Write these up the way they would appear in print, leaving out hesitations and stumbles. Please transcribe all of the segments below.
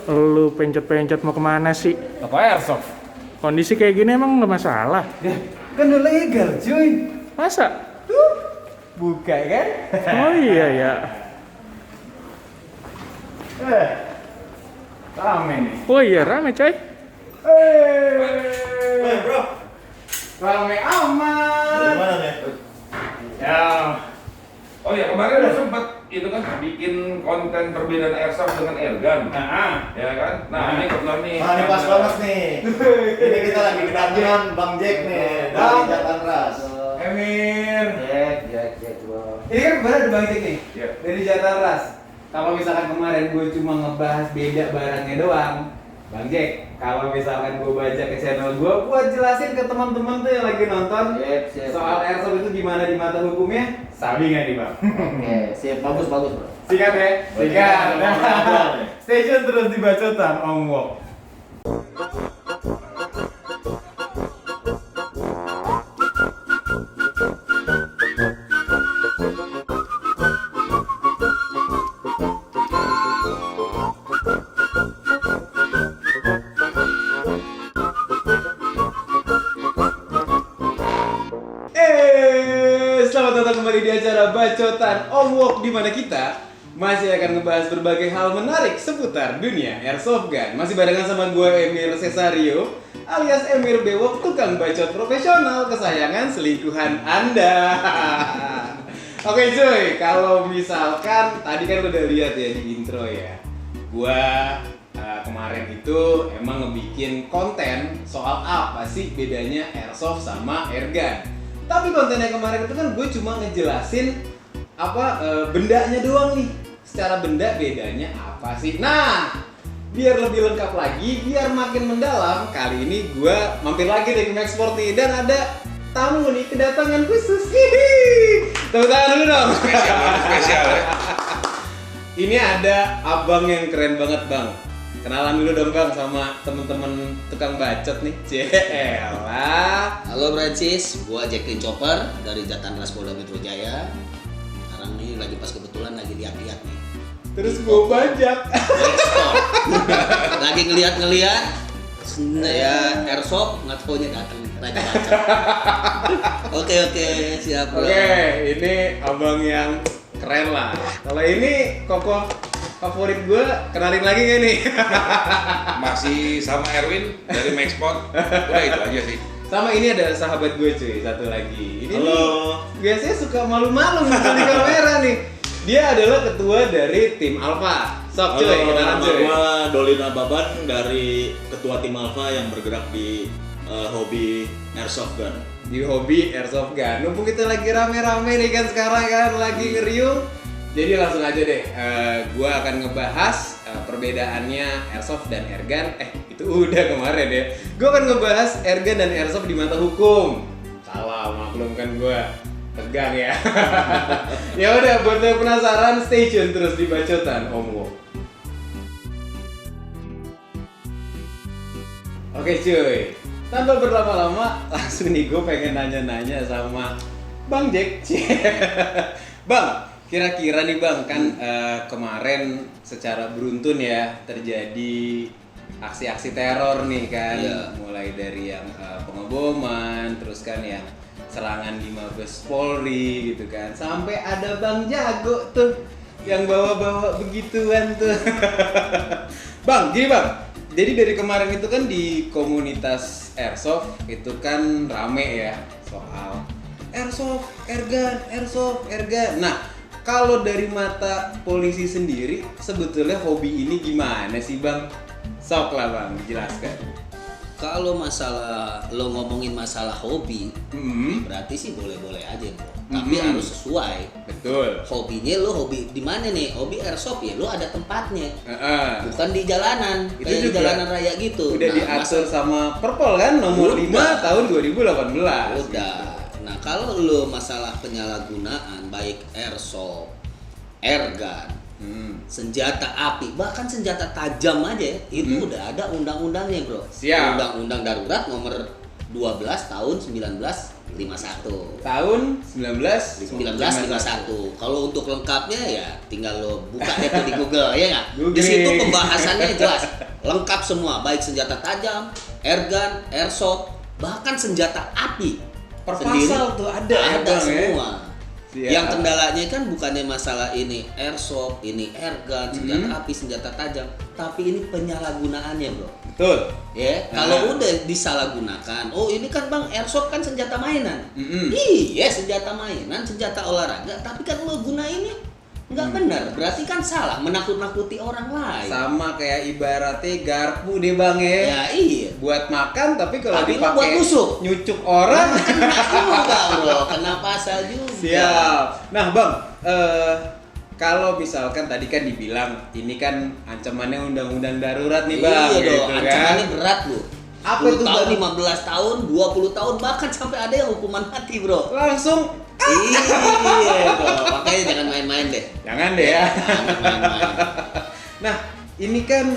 Lu pencet-pencet mau kemana sih? Apa airsoft? Kondisi kayak gini emang nggak masalah? Ya, kan udah legal cuy. Masa? Tuh, buka kan? Oh iya ya. Rame nih. Oh iya rame coy. Bro. Rame aman. Gimana nih? Ya. Oh ya, kemarin udah sempat itu kan bikin konten perbedaan airsoft dengan airgun. Ya kan? Nah, ini kebetulan nih. Nah, ini pas banget nih. Ini kita lagi kedatangan Bang Jack nih dari Jatan Ras. Emir. Jack, bro. Ini kan kemarin ada Bang Jack nih, Ya. dari Jatan Ras. Kalau misalkan kemarin gue cuma ngebahas beda barangnya doang, Bang Jack, kalau misalkan gue baca ke channel gue, buat jelasin ke teman-teman tuh yang lagi nonton Siap. soal airsoft itu gimana di mata hukumnya, sabi nggak nih Bang? Oke, siap, bagus bro. Sikat ya? Sikat. Sikat. Stay tune terus di Bacotan Om Wok. Selamat datang kembali di acara Bacotan Om Wok, di mana kita masih akan ngebahas berbagai hal menarik seputar dunia airsoft gun. Masih barengan sama gue Emir Cesario alias Emir Bewok, tukang bacot profesional kesayangan selingkuhan Anda. Oke cuy, kalau misalkan tadi kan udah lihat ya di intro ya, gua kemarin itu emang ngebikin konten soal apa sih bedanya airsoft sama airgun. Tapi kontennya kemarin itu kan gue cuma ngejelasin bendanya doang nih. Secara benda bedanya apa sih? Nah, biar lebih lengkap lagi, biar makin mendalam, kali ini gue mampir lagi deh ke Max Sport nih, dan ada tamu nih, kedatangan khusus. Tepuk tangan dulu dong. Spesial ya. Ini ada abang yang keren banget bang. Kenalan dulu dong bang sama temen-temen tukang bacot nih. Celah. Halo Francis, gua Jacqueline Chopper dari Jatan Ras Polda Metro Jaya. Sekarang ini lagi pas kebetulan lagi lihat-lihat nih. Terus gue bajak. Airsoft. Lagi ngeliat-ngeliat. Ya airsoft nggak taunya datang raja bacot. Oke, siap bro. Oke, ini abang yang keren lah. Kalau ini kokoh favorit gue, kenalin lagi gak nih? Masih sama Erwin dari Maxport. Udah itu aja sih. Sama ini ada sahabat gue cuy, satu lagi. Ini Halo. nih, biasanya suka malu-malu muncul di kamera nih. Dia adalah ketua dari tim Alpha. Sok cuy, kenalan nama cuy. gua Dolina Baban dari ketua tim Alpha yang bergerak di hobi airsoft gun. Di hobi airsoft gun. Mumpung kita lagi rame-rame nih kan sekarang kan lagi ngeriung. Jadi langsung aja deh, gue akan ngebahas perbedaannya airsoft dan airgun. Itu udah kemarin ya. Gue akan ngebahas airgun dan airsoft di mata hukum. Salah, maklum kan gue tegang ya. Ya udah, buat yang penasaran, stay tune terus di Bacotan Om Wok. Oke cuy, tanpa berlama-lama langsung nih gue pengen nanya-nanya sama Bang Jack. Bang, kira-kira nih bang, kan kemarin secara beruntun ya terjadi aksi-aksi teror nih kan. Iya. Mulai dari yang pengeboman, terus kan yang serangan di Mabes Polri gitu kan, sampai ada Bang Jago tuh yang bawa-bawa begituan tuh. Bang, gini bang, jadi dari kemarin itu kan di komunitas airsoft itu kan rame ya soal airsoft, airgun. Nah, kalau dari mata polisi sendiri, sebetulnya hobi ini gimana sih bang? Sok lah bang, dijelaskan. Kalau masalah lo ngomongin masalah hobi, berarti sih boleh-boleh aja bro. Tapi harus sesuai. Betul. Hobinya lo hobi di mana nih? Hobi airsoft ya lo ada tempatnya. Heeh. Bukan di jalanan, Itu kayak di juga jalanan raya gitu. Udah Nah, diatur sama Perpol kan nomor 5 Udah. tahun 2018. Udah. Nah kalau lo masalah penyalahgunaan baik airsoft, airgun, senjata api, bahkan senjata tajam aja itu udah ada undang-undangnya bro. Siap. Undang-undang darurat nomor 12 tahun 1958. Tahun 1951. Kalau untuk lengkapnya ya tinggal lo buka deh tuh di Google ya nggak? Google. Di situ pembahasannya jelas, lengkap semua, baik senjata tajam, airgun, airsoft, bahkan senjata api. Per sendiri pasal tuh ada ya, ada Bang, ya? semua. Siap. Yang kendalanya kan bukannya masalah ini airsoft, ini airgun, senjata api, senjata tajam, tapi ini penyalahgunaannya, bro. Betul. Ya, kalau udah disalahgunakan, oh ini kan bang airsoft kan senjata mainan. Mm-mm. Iya senjata mainan, senjata olahraga, tapi kan lo gunainnya nggak benar, berarti kan salah, menakut-nakuti orang lain. Sama kayak ibaratnya garpu deh bang ya. Ya iya. Buat makan tapi kalau Tapi lu dipakai buat nusuk. nyucuk orang. Kena juga bro, kena pasal juga. Siap. Nah bang, kalau misalkan tadi kan dibilang ini kan ancamannya undang-undang darurat nih bang. Iya dong, gitu ancamannya berat lo. Apa 10 itu, tahun, Bang? 15 tahun, 20 tahun, bahkan sampai ada yang hukuman mati bro. Langsung Iya bro, makanya jangan main-main deh. jangan deh ya. Jangan main-main. Nah, ini kan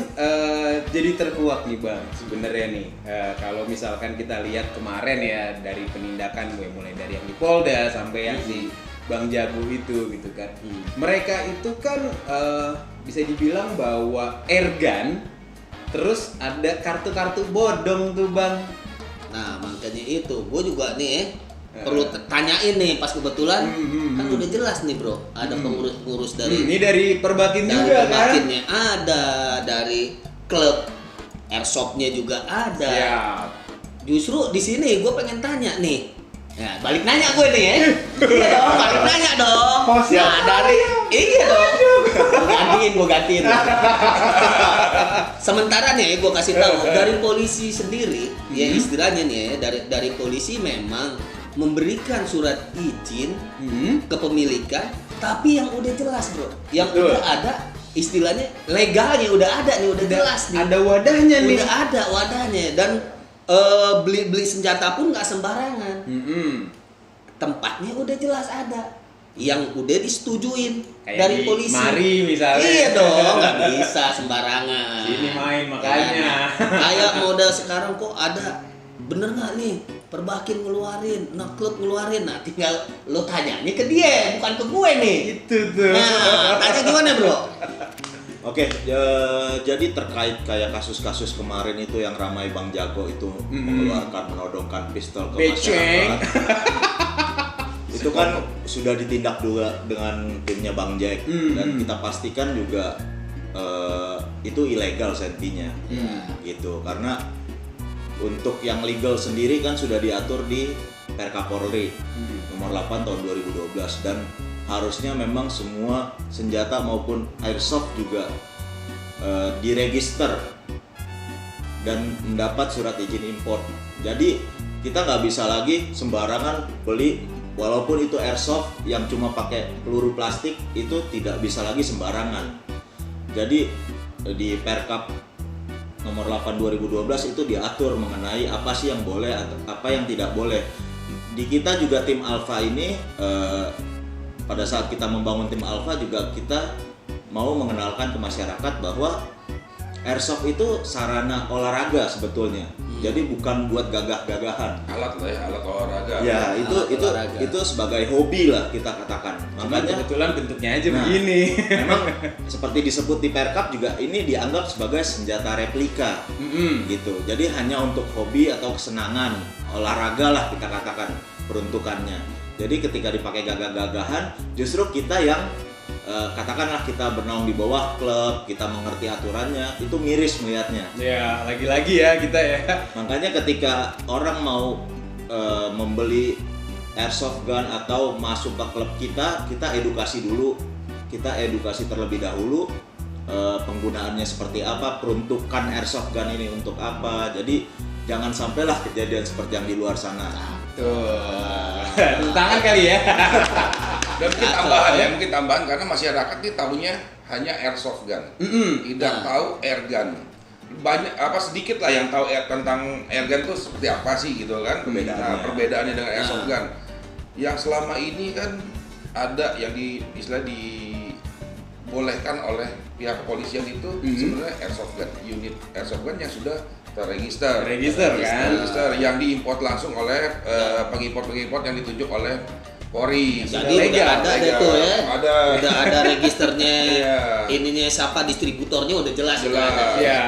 jadi terkuak nih bang sebenarnya nih. Kalau misalkan kita lihat kemarin ya dari penindakan gue mulai dari yang di Polda sampai yang si Bang Jago itu gitu kan. Mereka itu kan bisa dibilang bahwa airgun, terus ada kartu-kartu bodong tuh bang. Nah makanya itu, gue juga nih perlu tanyain nih pas kebetulan kan udah jelas nih bro, ada pengurus-pengurus dari Ini dari Perbakin dari juga kan? Perbakinnya ada, dari klub airsoftnya juga ada. Siap. Justru di sini gue pengen tanya nih. Ya, balik nanya gue nih ya. Iya dong, balik nanya dong. Nah, dari iya dong. Gue gantiin. Sementara nih gue kasih tahu dari polisi sendiri, ya istilahnya nih ya, dari polisi memang memberikan surat izin kepemilikan, tapi yang udah jelas bro, yang udah ada istilahnya legalnya udah ada nih, udah jelas nih. Ada wadahnya nih. Udah ada wadahnya dan beli senjata pun nggak sembarangan. Tempatnya udah jelas ada, yang udah disetujuin Kayak dari di polisi. Mari misalnya. Iya dong, nggak bisa sembarangan. Sini main makanya. Kayak model sekarang kok ada, bener nggak nih? Perbakin ngeluarin, klub ngeluarin, nah tinggal lo tanya nih ke dia, bukan ke gue nih. Itu tuh. Nah, tanya gimana bro? Oke, jadi terkait kayak kasus-kasus kemarin itu yang ramai Bang Jago itu menodongkan pistol ke Beceng. masyarakat. Itu kan sudah ditindak juga dengan timnya Bang Jack dan kita pastikan juga itu ilegal sentinya, gitu. Karena untuk yang legal sendiri kan sudah diatur di Perkapolri nomor 8 tahun 2012 dan harusnya memang semua senjata maupun airsoft juga diregister dan mendapat surat izin impor. Jadi kita nggak bisa lagi sembarangan beli, walaupun itu airsoft yang cuma pakai peluru plastik itu tidak bisa lagi sembarangan. Jadi di Perkap nomor 8 2012 itu diatur mengenai apa sih yang boleh atau apa yang tidak boleh. Di kita juga tim Alpha ini pada saat kita membangun tim Alpha juga kita mau mengenalkan ke masyarakat bahwa airsoft itu sarana olahraga sebetulnya. Jadi bukan buat gagah-gagahan. Alat lah ya, alat olahraga. Ya, olahraga. itu sebagai hobi lah kita katakan. Makanya Makanya kebetulan bentuknya aja begini. memang seperti disebut di Perkap juga ini dianggap sebagai senjata replika. Gitu. Jadi hanya untuk hobi atau kesenangan, olahraga lah kita katakan peruntukannya. Jadi ketika dipakai gagah-gagahan, justru kita yang katakanlah kita bernaung di bawah klub, kita mengerti aturannya, itu miris melihatnya. Ya, lagi-lagi ya kita ya. Makanya ketika orang mau membeli airsoft gun atau masuk ke klub kita edukasi dulu, kita edukasi terlebih dahulu penggunaannya seperti apa, peruntukan airsoft gun ini untuk apa. Jadi jangan sampailah kejadian seperti yang di luar sana. Tuh. Tangan kali ya. Dan mungkin tambahan karena masyarakat ini tahunya hanya airsoft gun, tidak tahu airgun. Banyak sedikit lah yang tahu tentang airgun itu seperti apa sih gitu kan, perbedaannya dengan airsoft gun. Yang selama ini kan ada yang istilah dibolehkan oleh pihak kepolisian itu sebenarnya airsoft gun, unit airsoft gun yang sudah terregister. Terregister yang diimpor langsung oleh pengimpor-pengimpor yang ditunjuk oleh Polri. Jadi udah ada itu ya. Ada. Udah ada registernya. Iya. Ininya siapa distributornya udah jelas. Udah ada. Iya.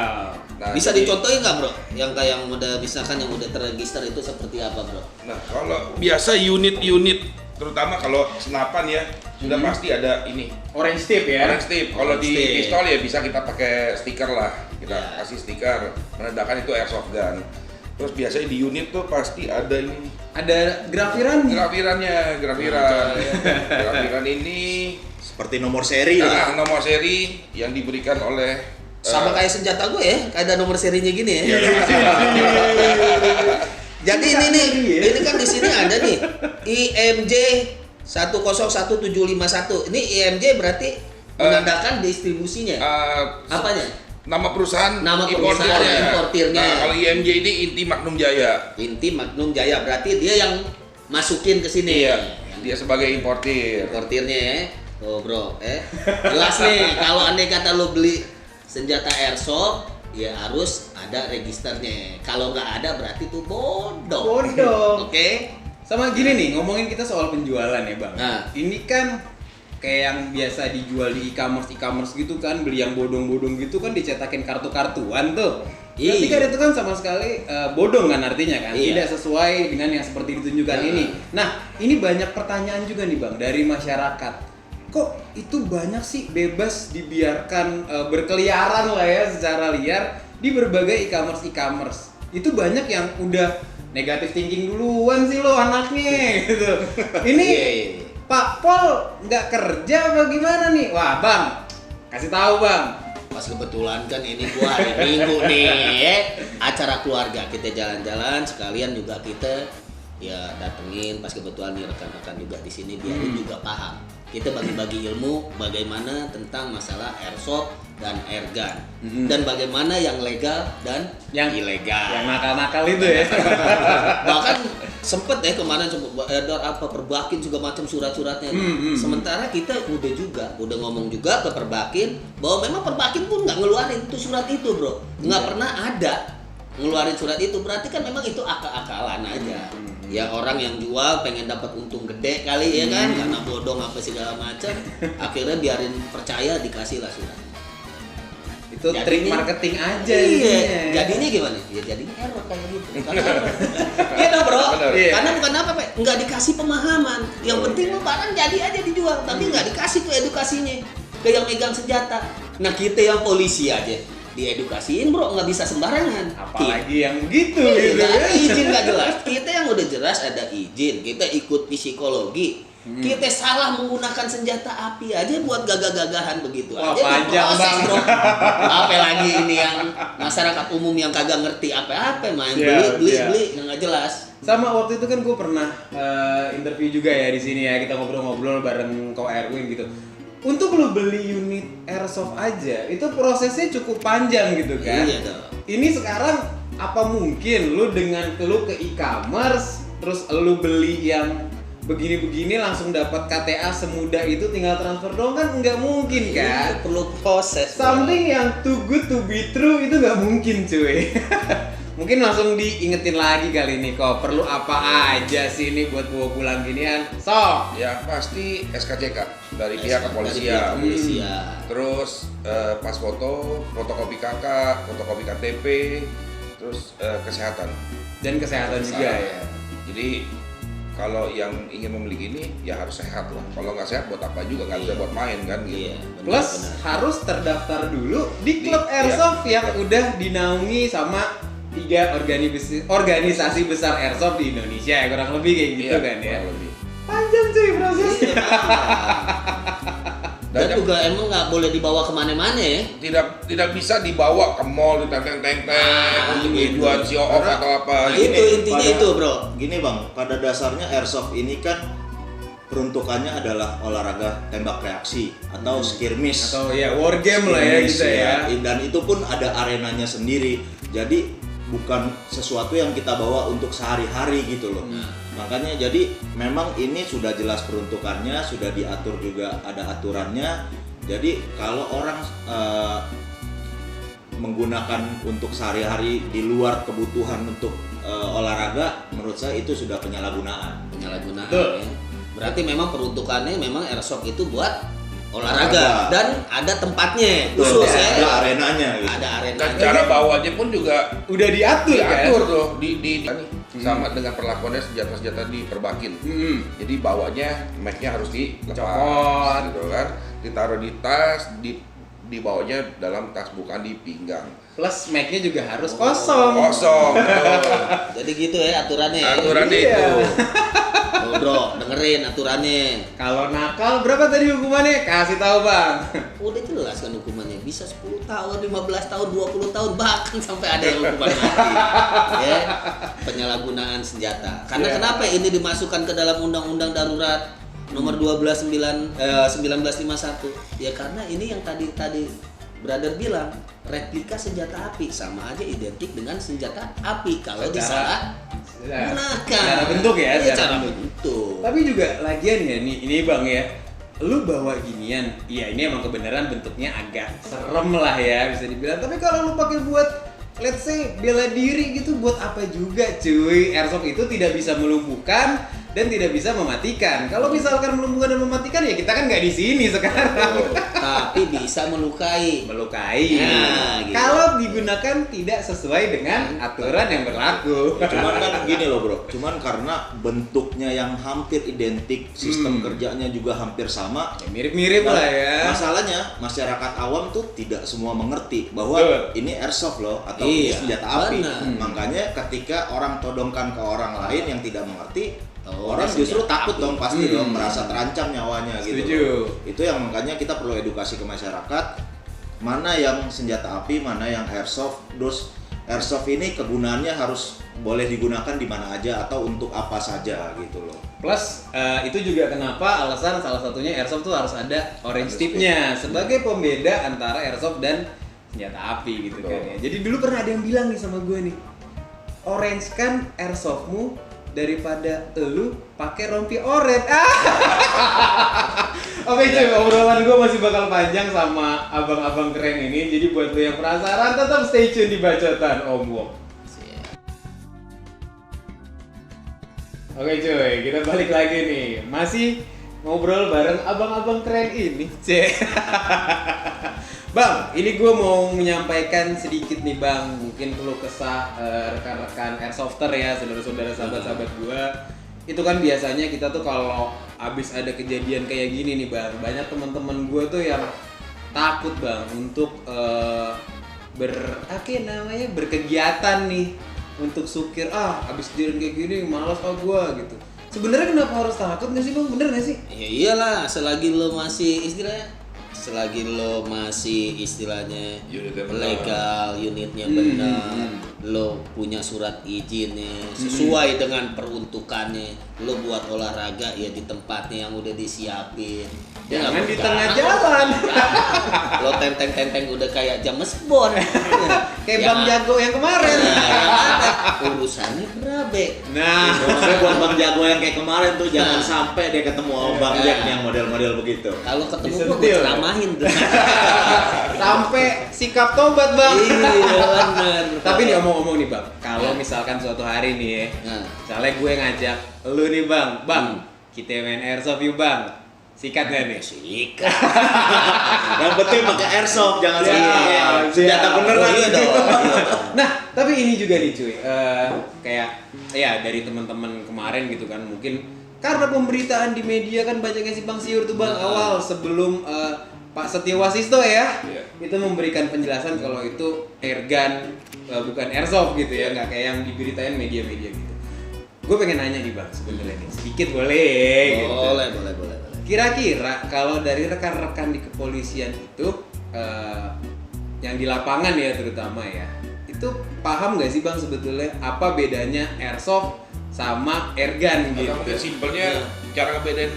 Nah, Bisa jadi- dicontohin nggak bro? Yang kayak yang udah misalkan yang udah terregister itu seperti apa bro? Nah, kalau biasa unit-unit terutama kalau senapan ya sudah pasti ada ini Orange tip ya. orange tip. Kalau di Orange tip. pistol ya bisa kita pakai stiker lah, kita Ya. kasih stiker menandakan itu airsoft gun. Terus biasanya di unit tuh pasti ada ini Ada grafirannya. grafiran ini Seperti nomor seri lah. nomor seri yang diberikan oleh Sama kayak senjata gue ya, kayak ada nomor serinya gini ya. Jadi ini kan di sini ada nih IMJ 101751. Ini IMJ berarti menandakan distribusinya. Apanya? nama perusahaan Nama perusahaan importirnya. Nah, kalau IMJ ini Inti Magnum Jaya. Inti Magnum Jaya berarti dia yang masukin ke sini. Iya, dia sebagai importir. Importirnya ya. Oh bro, jelas nih kalau andai kata lo beli senjata airsoft ya harus ada registernya. Kalau nggak ada berarti tuh bodoh. Oke. Sama gini nih, ngomongin kita soal penjualan ya bang. Nah. Ini kan kayak yang biasa dijual di e-commerce gitu kan, beli yang bodong-bodong gitu kan dicetakin kartu-kartuan tuh. Berarti kan itu kan sama sekali bodong kan artinya kan, Iya. tidak sesuai dengan yang seperti ditunjukkan Nah. ini. Nah, ini banyak pertanyaan juga nih bang dari masyarakat. Kok itu banyak sih bebas dibiarkan berkeliaran lah ya secara liar di berbagai e-commerce. Itu banyak yang udah negatif thinking duluan sih lo anaknya gitu. Ini Iya. Pak Pol nggak kerja apa gimana nih? Wah bang, kasih tahu bang. Pas kebetulan kan ini gua hari Minggu nih acara keluarga kita jalan-jalan sekalian juga kita ya datengin pas kebetulan nih rekan-rekan juga di sini biar lu juga paham. Kita bagi-bagi ilmu bagaimana tentang masalah airsoft dan airgun dan bagaimana yang legal dan yang ilegal. Yang nakal-nakal itu ya. Bahkan sempet ya kemarin sempet edar apa perbakin juga macam surat-suratnya. Sementara kita udah ngomong juga ke perbakin bahwa memang perbakin pun nggak ngeluarin itu surat itu bro, nggak pernah ada ngeluarin surat itu. Berarti kan memang itu akal-akalan aja. Ya orang yang jual pengen dapat untung gede kali ya kan, karena bodong apa segala macam. Akhirnya biarin percaya dikasih lah surat. Itu trik marketing aja. Iya. jadinya. Jadinya gimana? Ya jadinya error kayak gitu. Iya dong bro. Benar. Iya. Karena bukan apa Pak, nggak dikasih pemahaman. Yang penting lo barang jadi aja dijual, tapi nggak dikasih tuh edukasinya ke yang megang senjata. Nah kita yang polisi aja diedukasiin bro, nggak bisa sembarangan. Apalagi yang gitu Iya, gitu ya. izin nggak jelas. Kita yang udah jelas ada izin, kita ikut psikologi. Kita salah menggunakan senjata api aja buat gagah-gagahan begitu Wah, aja panjang, diproses, Bang. bro. Apalagi ini yang masyarakat umum yang kagak ngerti apa-apa main Siap, beli nggak jelas. Sama waktu itu kan gue pernah interview juga ya di sini ya, kita ngobrol-ngobrol bareng Ko Erwin gitu. Untuk lo beli unit airsoft aja itu prosesnya cukup panjang gitu kan. Iya dong. Ini sekarang apa mungkin lu dengan lu ke e-commerce terus lu beli yang begini-begini langsung dapat KTA semudah itu tinggal transfer doang kan nggak mungkin kan. Itu perlu proses. bro. Something yang too good to be true itu nggak mungkin cuy. Mungkin langsung diingetin lagi kali ini kok perlu apa aja sih ini buat bawa pulang ginian. So, Ya pasti SKCK dari pihak Dari kepolisian. kepolisian. Terus pas foto, fotokopi KK, fotokopi KTP, terus kesehatan. dan kesehatan juga ya. Jadi kalau yang ingin memiliki ini ya harus sehat lah. Kalau nggak sehat buat apa juga, nggak bisa buat main kan Iya, gitu. benar, Plus benar. harus terdaftar dulu di Di- klub airsoft iya. yang udah dinaungi sama 3 organisasi besar airsoft di Indonesia ya kurang lebih kayak gitu Iya, kan ya. kurang lebih. Panjang cuy prosesnya. Dan Dan juga emang nggak boleh dibawa kemana-mana ya. tidak bisa dibawa ke mall ditenteng-tenteng untuk gitu. tujuan show off atau apa. Nah, gitu. itu intinya pada- itu bro. Gini bang, pada dasarnya airsoft ini kan peruntukannya adalah olahraga tembak reaksi atau skirmish. Atau ya war game lah ya Skirmish, gitu ya. Dan itu pun ada arenanya sendiri. Jadi bukan sesuatu yang kita bawa untuk sehari-hari gitu loh. Makanya jadi memang ini sudah jelas peruntukannya, sudah diatur juga ada aturannya. Jadi kalau orang menggunakan untuk sehari-hari di luar kebutuhan untuk olahraga, menurut saya itu sudah penyalahgunaan. Penyalahgunaan Betul. ya. Berarti memang peruntukannya memang airsoft itu buat olahraga dan ada tempatnya Betul, khusus ya. ada arenanya gitu. Ada Dan arenanya. cara bawanya pun juga Udah diatur kan? diatur tuh sama dengan perlakuannya senjata-senjata diperbakin. Jadi bawanya mic-nya harus dilepas Copot. gitu kan, ditaruh di tas, di bawahnya dalam tas bukan di pinggang. Plus mic-nya juga harus kosong. Kosong. betul. Jadi gitu ya aturannya. ya. Aturannya Iya. itu. Tuh, bro, dengerin aturannya. Kalau nakal berapa tadi hukumannya? Kasih tahu bang. Udah jelas kan hukumannya, bisa 10 tahun, 15 tahun, 20 tahun, bahkan sampai ada yang hukuman mati. Ya, penyalahgunaan senjata. Karena Iya. kenapa ini dimasukkan ke dalam Undang-Undang Darurat nomor 1951? Ya karena ini yang tadi brother bilang, replika senjata api sama aja identik dengan senjata api kalau disalah gunakan. Secara bentuk ya, Iya, secara cara bentuk. Tapi juga lagian ya ini bang ya, lu bawa ginian, iya ini emang kebenaran bentuknya agak serem lah ya bisa dibilang. Tapi kalau lu pakai buat let's say bela diri gitu, buat apa juga cuy? Airsoft itu tidak bisa melumpuhkan dan tidak bisa mematikan. Kalau misalkan melumpuhkan dan mematikan ya kita kan nggak di sini sekarang. Tapi bisa melukai. Melukai. Nah, gitu. Kalau digunakan tidak sesuai dengan aturan yang berlaku. Cuman kan gini loh bro, cuman karena bentuknya yang hampir identik, sistem kerjanya juga hampir sama. Ya, mirip-mirip Dan lah ya. Masalahnya masyarakat awam tuh tidak semua mengerti bahwa Betul. ini airsoft loh atau ini Iya, senjata api. benar. Makanya ketika orang todongkan ke orang lain yang tidak mengerti, Oh, orang ini justru senjata takut api. dong pasti dong, merasa terancam nyawanya gitu. Setuju. loh. Itu yang makanya kita perlu edukasi ke masyarakat mana yang senjata api, mana yang airsoft. Terus airsoft ini kegunaannya harus boleh digunakan di mana aja atau untuk apa saja gitu loh. Plus itu juga kenapa alasan salah satunya airsoft tuh harus ada orange tip-nya sebagai pembeda antara airsoft dan senjata api gitu kan ya. Jadi dulu pernah ada yang bilang nih sama gue nih, orange kan airsoftmu daripada elu pakai rompi orange. Oke cuy, obrolan gue masih bakal panjang sama abang-abang keren ini. Jadi buat lo yang penasaran tetap stay tune di Bacotan Om Wok. Oke cuy, kita balik lagi nih. Masih ngobrol bareng abang-abang keren ini. Bang, ini gue mau menyampaikan sedikit nih bang. Mungkin perlu kesah rekan-rekan airsofter ya, saudara-saudara sahabat-sahabat gue. Itu kan biasanya kita tuh kalau abis ada kejadian kayak gini nih bang, banyak teman-teman gue tuh yang takut bang untuk berkegiatan nih untuk sukir. Abis kejadian kayak gini malas gua gitu. Sebenarnya kenapa harus takut nggak sih bang? Bener nggak sih? Ya iyalah, selagi lo masih istilahnya Unitnya benar. legal, unitnya benar, lo punya surat izinnya sesuai dengan peruntukannya, lo buat olahraga ya di tempatnya yang udah disiapin. Ya Jangan nggak di mau tengah jangan. jalan. Lo tenteng udah kayak James Bond. Kayak Bang Jago yang kemarin. Urusannya berabe. Nah, Maksudnya buat Bang Jago yang kayak kemarin tuh jangan sampai dia ketemu sama Bang Jack yang model-model begitu. Kalau ketemu gua Disentil. ceramahin. sampai sikap tobat bang. Iya benar. Tapi nih omong-omong nih bang, kalau misalkan suatu hari nih ya, Nah. misalnya gue ngajak lu nih bang, kita main airsoft yuk bang, sikat gak nih? Sikat. Yang penting pakai airsoft, jangan Ya, pakai senjata ya. beneran. Iya dong. Nah, tapi ini juga nih cuy, kayak ya dari teman-teman kemarin gitu kan, mungkin karena pemberitaan di media kan banyaknya simpang siur tuh bang awal sebelum Pak Setiawasisto ya, Iya. itu memberikan penjelasan kalau itu airgun bukan airsoft gitu ya, nggak kayak yang diberitain media-media gitu. Gue pengen nanya nih bang sebenarnya nih, sedikit boleh? Gitu. Boleh. Kira-kira kalau dari rekan-rekan di kepolisian itu yang di lapangan ya terutama ya, itu paham nggak sih bang sebetulnya apa bedanya airsoft sama airgun gitu? Mungkin simpelnya cara ngebedain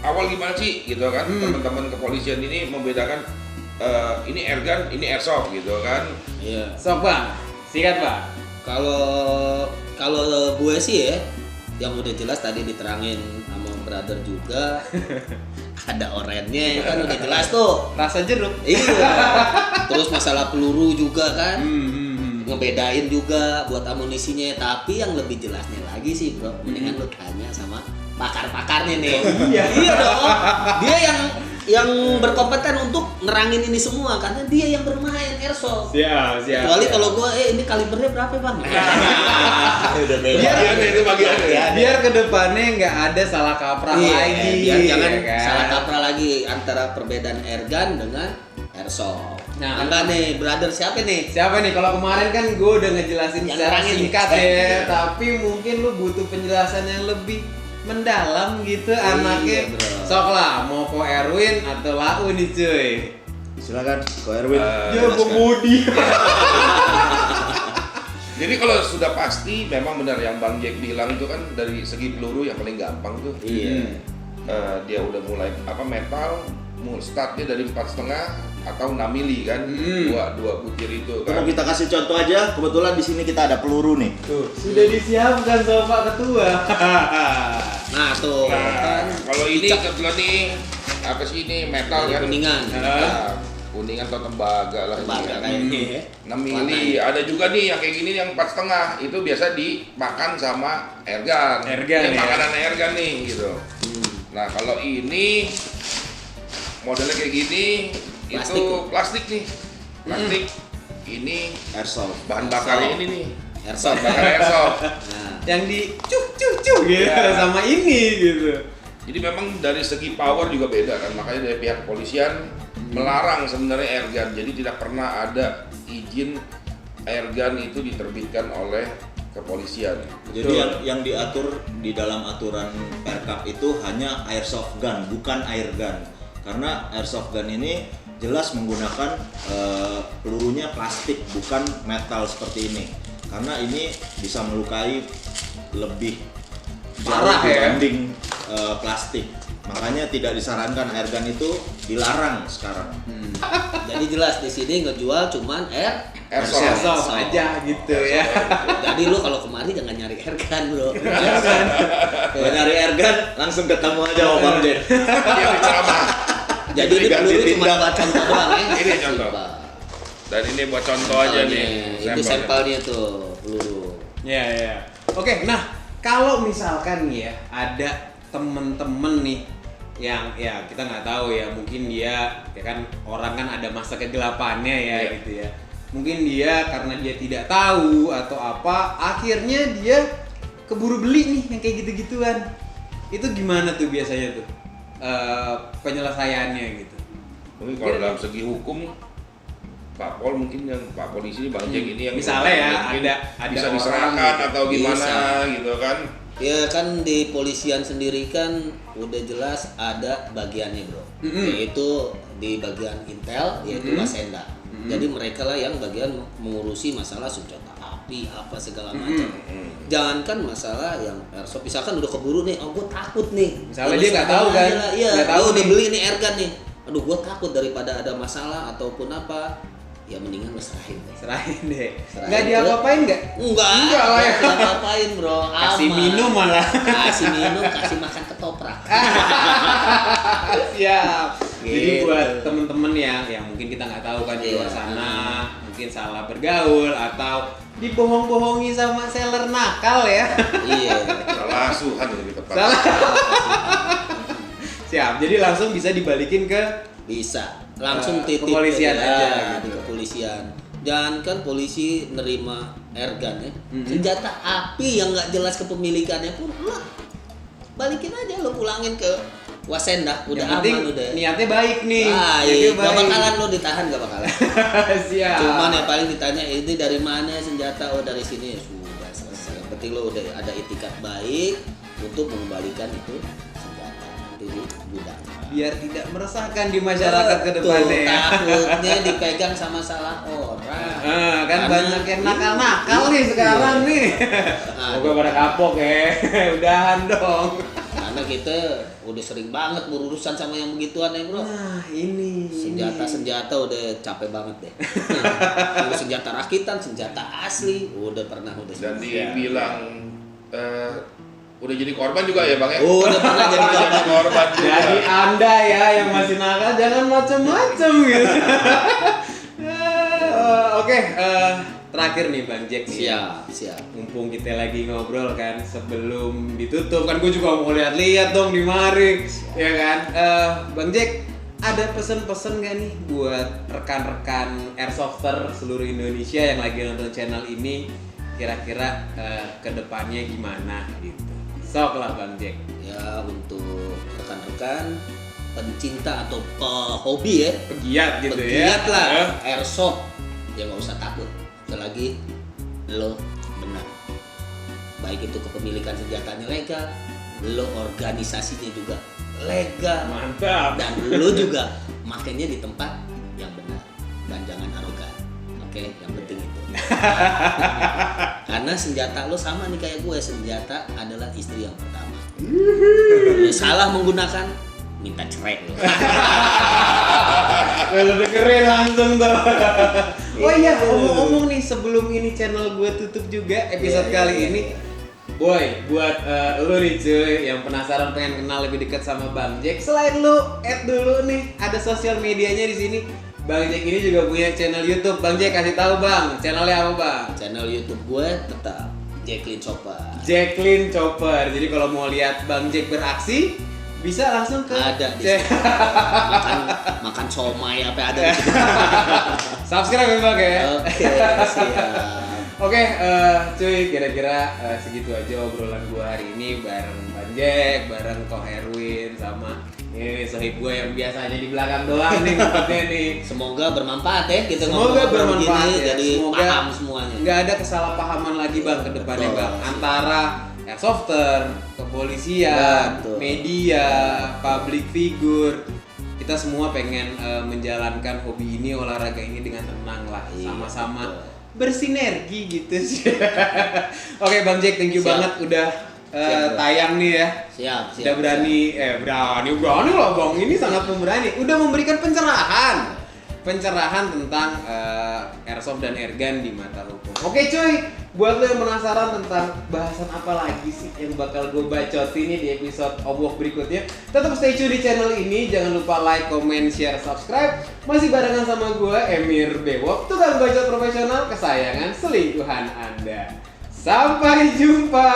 awal gimana sih gitu kan, teman-teman kepolisian ini membedakan ini airgun, ini airsoft gitu kan. Iya. Sok bang, sikat bang. Kalau gue sih ya, yang udah jelas tadi diterangin sama brother juga, ada orennya kan udah jelas tuh. Rasa jeruk. Iya. Terus masalah peluru juga kan. Ngebedain juga buat amunisinya, tapi yang lebih jelasnya lagi sih bro, mendingan lu tanya sama pakar-pakarnya nih. Iya dong, dia yang berkompeten untuk nerangin ini semua karena dia yang bermain airsoft. Siap. Kecuali kalau gua ini kalibernya berapa bang? Udah beda. Bagiannya itu bagiannya. Biar kedepannya nggak ada salah kaprah lagi. Biar jangan ya kan? salah kaprah lagi antara perbedaan airgun dengan airsoft. Nah, Enggak nih, brother siapa nih? Siapa nih? Kalau kemarin kan gue udah ngejelasin Yang secara nerangin singkat nih. ya, tapi mungkin lu butuh penjelasan yang lebih mendalam gitu anaknya. Bro. Sok lah, mau Ko Erwin atau Lau nih cuy. Silakan, Ko Erwin. Ya Budi. Jadi kalau sudah pasti memang benar yang Bang Jack bilang itu kan dari segi peluru yang paling gampang tuh. Iya. Dia udah mulai metal, startnya dari 4,5 atau 6 mili kan, dua butir itu Mau kan. kita kasih contoh aja, kebetulan di sini kita ada peluru nih. Tuh, sudah disiapkan sama Pak Ketua. Nah tuh Nah, kan kalau ini kebetulan nih apa sih ini metal kan? Kuningan. Nah, kuningan atau tembaga lah. Tembaga ini kan. kayaknya ya. 6 mili. Ada juga nih yang kayak gini yang 4,5 itu biasa dimakan sama airgun. Airgun, Ini ya. makanan airgun nih gitu. Nah kalau ini modelnya kayak gini Plastik. itu plastik nih. Plastik. Ini Airsoft. bahan bakarnya ini nih. Airsoft. Bakar airsoft. Nah, Yang di cuk gitu Ya. sama ini gitu. Jadi memang dari segi power juga beda kan, makanya dari pihak kepolisian melarang sebenarnya airgun. Jadi tidak pernah ada izin airgun itu diterbitkan oleh kepolisian. Jadi yang diatur di dalam aturan Perkap itu hanya airsoft gun, bukan air gun. Karena airsoft gun ini jelas menggunakan pelurunya plastik, bukan metal seperti ini. Karena ini bisa melukai lebih Parah jauh ya? dibanding plastik. Makanya tidak disarankan air gun itu dilarang sekarang. jadi jelas di sini ngejual cuman Airsoft. Airsoft aja gitu ya. Jadi lu kalau kemari jangan nyari airgun bro. Kalau nyari air gun langsung ketemu aja sama Bang Jen. Dia ceramah. Jadi ini Ganti peluru cuma tindak. buat contoh doang ya. Ini contoh. Coba. Dan ini buat contoh aja nih. Itu sampelnya tuh peluru. Ya. Oke, nah kalau misalkan nih ya ada temen-temen nih yang ya kita nggak tahu ya, mungkin dia ya kan orang kan ada masa kegelapannya ya Iya. gitu ya. Mungkin dia karena dia tidak tahu atau apa, akhirnya dia keburu beli nih yang kayak gitu-gituan. Itu gimana tuh biasanya tuh penyelesaiannya gitu? Mungkin kalau dalam segi hukum Pak Pol mungkin yang Pak Polisi Bang Jack ini yang Misalnya ya, mungkin ada bisa orang diserahkan gitu. atau gimana Bisa. gitu kan. Ya kan di polisian sendiri kan udah jelas ada bagiannya bro, yaitu di bagian intel yaitu Wasenda. Jadi mereka lah yang bagian mengurusi masalah senjata api apa segala macam. Jangankan masalah yang airsoft, misalkan udah keburu nih, oh gue takut nih. Misalnya Ya, dia lu nggak tahu serahin kan? aja lah. Iya, Nggak tahu lu udah nih. beli nih airgun nih. Aduh gue takut daripada ada masalah ataupun apa. Ya mendingan lu serahin deh. Serahin deh. Serahin Nggak ke- diapa-apain nggak? Enggak lah ya. nggak apa-apain bro. Kasih Aman. minum malah. Kasih minum, kasih makan ketoprak. Siap. Jadi Gitu. buat temen-temen yang mungkin kita nggak tahu kan di luar Iya. sana, mungkin salah bergaul atau dibohong-bohongi sama seller nakal ya. Iya. Salah asuhan lebih tepat. Salah. Siap. Jadi langsung bisa dibalikin ke Bisa. Langsung titip kepolisian aja di gitu. kepolisian. Jangan kan polisi nerima airgun ya. Senjata api yang nggak jelas kepemilikannya pun lu balikin aja, lu pulangin ke Wasenda, udah Yang penting aman udah. niatnya baik nih. Baik, Niatnya gak bakalan lo ditahan, gak bakalan. Siap. Cuman yang paling ditanya ini dari mana senjata, oh dari sini, ya sudah selesai. Yang penting lo udah ada itikat baik untuk mengembalikan itu senjata nanti di gudang. Biar tidak meresahkan di masyarakat ke depannya ya. Takutnya dipegang sama salah orang. Kan Karena- banyak yang nakal-nakal nih sekarang nih. Moga pada kapok ya. Udahan dong. Karena kita udah sering banget berurusan sama yang begituan ya bro. Nah ini Senjata udah capek banget deh. Udah senjata rakitan, senjata asli, udah pernah udah Dan semua. dibilang Udah jadi korban juga ya Bang ya? Oh, udah pernah jadi Pernah jadi korban juga. Jadi Anda ya yang masih nakal jangan macem-macem gitu. Oke, terakhir nih Bang Jack nih. Siap. Mumpung kita lagi ngobrol kan sebelum ditutup kan gue juga mau lihat-lihat dong di mari, ya kan? Bang Jack, ada pesan-pesan gak nih buat rekan-rekan airsofter seluruh Indonesia yang lagi nonton channel ini? Kira-kira kedepannya gimana gitu? Sok lah Bang Jack. Ya, untuk rekan-rekan pencinta atau hobi ya, Pegiat gitu ya. pegiat lah airsoft, ya nggak usah takut. Selagi lo benar, baik itu kepemilikan senjatanya legal, lo organisasinya juga legal, Mantap. dan lo juga makainya di tempat yang benar dan jangan arogan. Oke, yang penting itu. Karena senjata lo sama nih kayak gue, senjata adalah istri yang pertama. Lo salah menggunakan, minta cerai lo. Lo dengerin langsung tuh. Oh iya, omong-omong nih sebelum ini channel gue tutup juga episode kali ini. Boy, buat lu nih cuy yang penasaran pengen kenal lebih dekat sama Bang Jack, selain lu add dulu nih ada sosial medianya di sini. Bang Jack ini juga punya channel YouTube. Bang Jack kasih tahu Bang, channelnya apa Bang? Channel YouTube gue tetap Jacqueline Chopper. Jacqueline Chopper. Jadi kalau mau lihat Bang Jack beraksi bisa langsung ke Ada di Jack. situ. makan somai apa ada di situ. Subscribe ya Bang ya. Oke, siap. Oke, cuy, kira-kira segitu aja obrolan gua hari ini bareng Bang Jack, bareng Ko Herwin sama ini sohib gua yang biasanya di belakang doang nih ngupetnya nih. Semoga bermanfaat ya kita Semoga ngobrol bermanfaat gini, ya. jadi Semoga paham semuanya. nggak ada kesalahpahaman lagi Bang ke depannya Betul. Bang antara airsofter, kepolisian, Betul. media, public figure. Kita semua pengen menjalankan hobi ini, olahraga ini dengan tenang lah, Iya, sama-sama betul. bersinergi gitu sih. Oke Bang Jack, thank you Siap. banget udah Siap, bro. tayang nih ya. Siap. Udah berani loh Bang, ini sangat pemberani. Udah memberikan pencerahan tentang airsoft dan airgun di mata hukum. Oke cuy, buat lo yang penasaran tentang bahasan apa lagi sih yang bakal gue bacotin nih di episode Obwok berikutnya, tetap stay tune di channel ini. Jangan lupa like, comment, share, subscribe. Masih barengan sama gue Emir Bewok, tukang bacot profesional kesayangan selingkuhan Anda. Sampai jumpa.